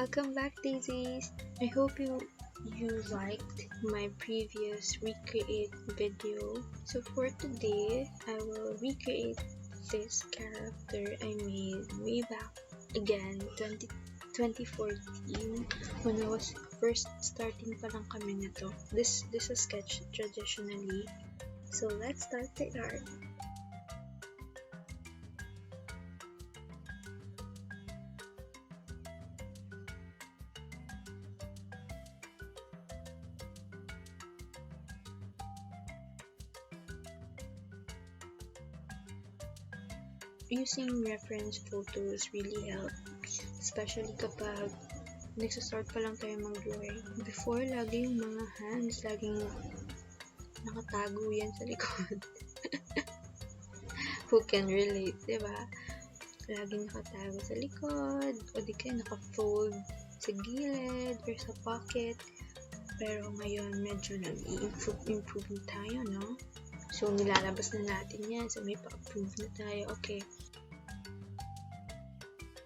Welcome back, Daisies! I hope you liked my previous recreate video. So for today, I will recreate this character I made way back again 2014 when I was first starting pa lang kami nito. This is sketch traditionally. So let's start the art. Using reference photos really helps, especially kapag nagsastart pa lang tayo mag-drawing. Before, lagi yung mga hands, laging nakatago yan sa likod. Who can relate, diba? Laging nakatago sa likod, o di kaya naka-fold sa gilid or sa pocket. Pero ngayon, medyo nag-i-improve tayo, no? So, nilalabas na natin yan. So, may pa-approve na tayo. Okay.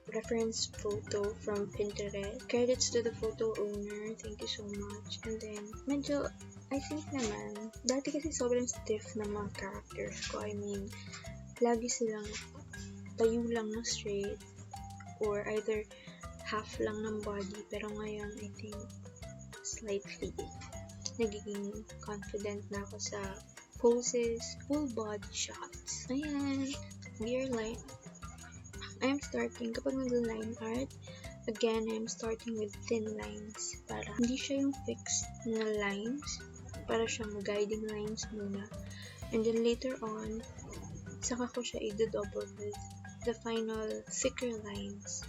Reference photo from Pinterest. Credits to the photo owner. Thank you so much. And then, medyo, I think naman, dati kasi sobrang stiff ng mga characters ko. I mean, lagi silang tayo lang na straight or either half lang ng body. Pero ngayon, I think, slightly nagiging confident na ako sa poses, full body shots. Ayan, we are like, I'm starting, kapag nag-line art, again, I'm starting with thin lines. Para hindi siya yung fixed na lines, para siyang guiding lines muna. And then later on, saka ko siya i-double with the final thicker lines.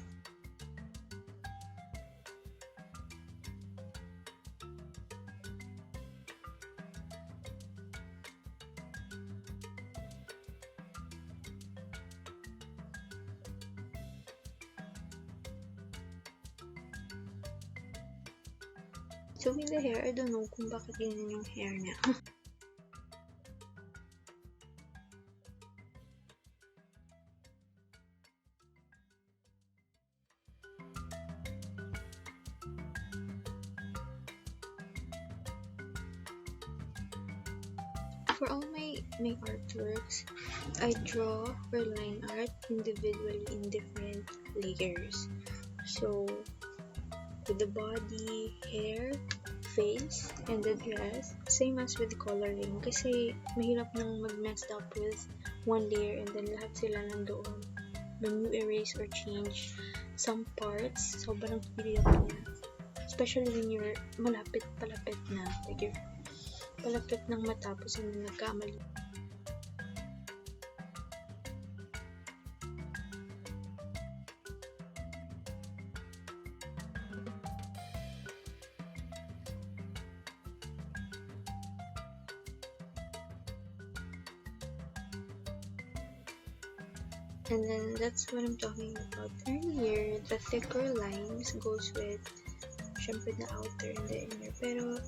So with the hair, I don't know kung bakit ganyan yung hair niya. For all my artworks, I draw or line art individually in different layers. So with the body, hair, face, and the dress, same as with coloring. Kasi mahirap nang mag-messed up with one layer and then lahat sila nandoon. When you erase or change some parts, sobrang hirap niya. Especially when you're palapit na. Like you're palapit ng matapos and then nagkamali. And then that's what I'm talking about earlier. The thicker lines goes with syempre the outer and the inner. Pero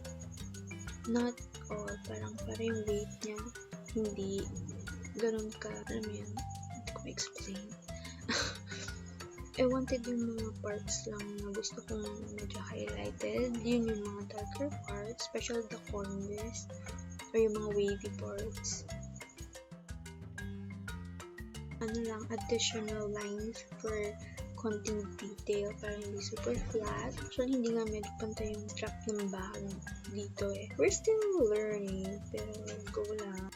not all. Parang yung weight niya hindi ganun ka, alam mo yun, hindi ko ma-explain. I wanted yung mga parts lang na gusto kong medyo highlighted. Yun yung mga darker parts, especially the corners or yung mga wavy parts. Additional lines for konting detail para hindi super flat. Actually, hindi nga medyo pantay yung strap ng bag dito eh. We're still learning, pero go lang.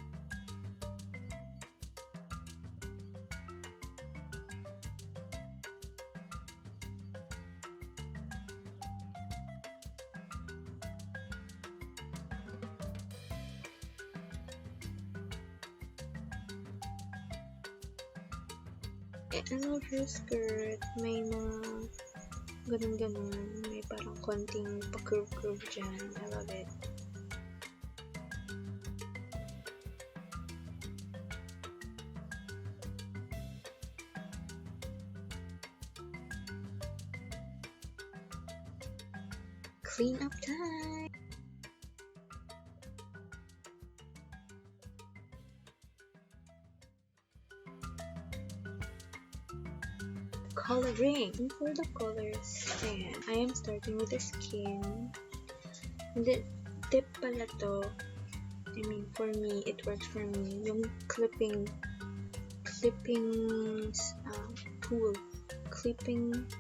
I love your skirt. May mga ganun-ganun. May parang konting pa-curve dyan. I love it. Clean up time! coloring. And for the colors, ayan, I am starting with the skin. And then, tip pala to. I mean, for me, it works for me. Yung clipping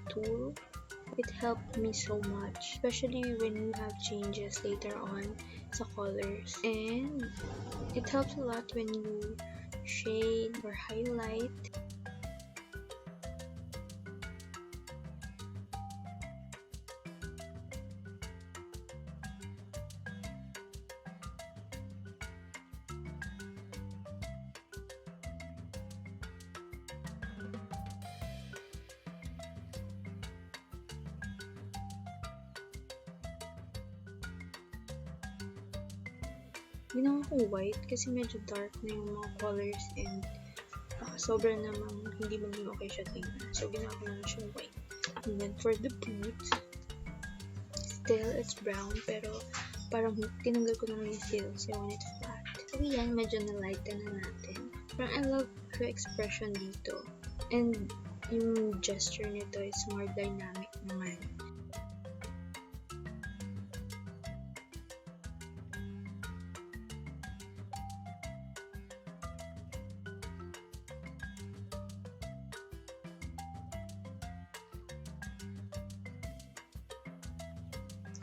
tool, it helped me so much, especially when you have changes later on sa colors. And it helps a lot when you shade or highlight. Ginawa ko white kasi medyo dark na yung mga colors and sobra namang hindi maging okay siya tingnan. So, ginawa ko naman siyang white. And then, for the boots, still, it's brown, pero parang tinanggal ko naman yung heels. I want it flat. So, yan, medyo na-lighten na natin. Parang I love her expression dito. And yung gesture nito is more dynamic naman.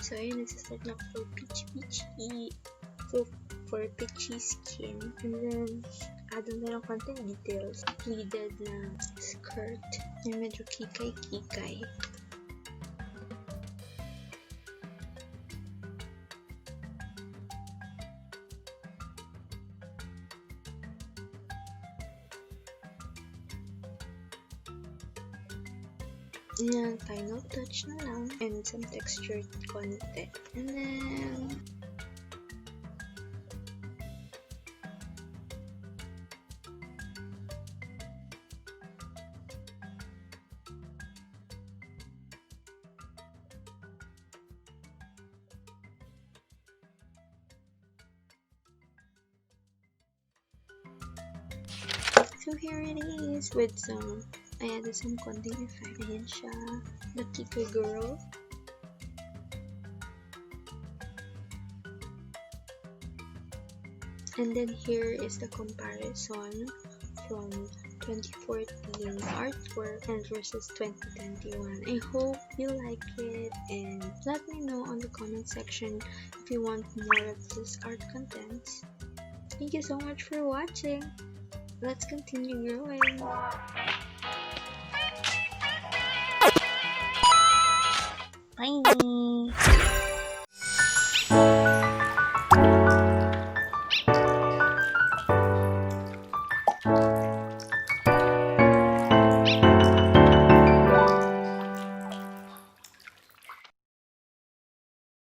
So, ayun, nagsastart na ako for peachy skin. And then, add na lang konting details. Pleated na skirt. Yung medyo kikay-kikay. Yan, final touch na lang. And some textured konti. And then, so here it is with some, I added some konting effect. Ayan siya, the Kiko girl. And then here is the comparison from 2014 artwork and versus 2021. I hope you like it and let me know on the comment section if you want more of this art content. Thank you so much for watching. Let's continue growing.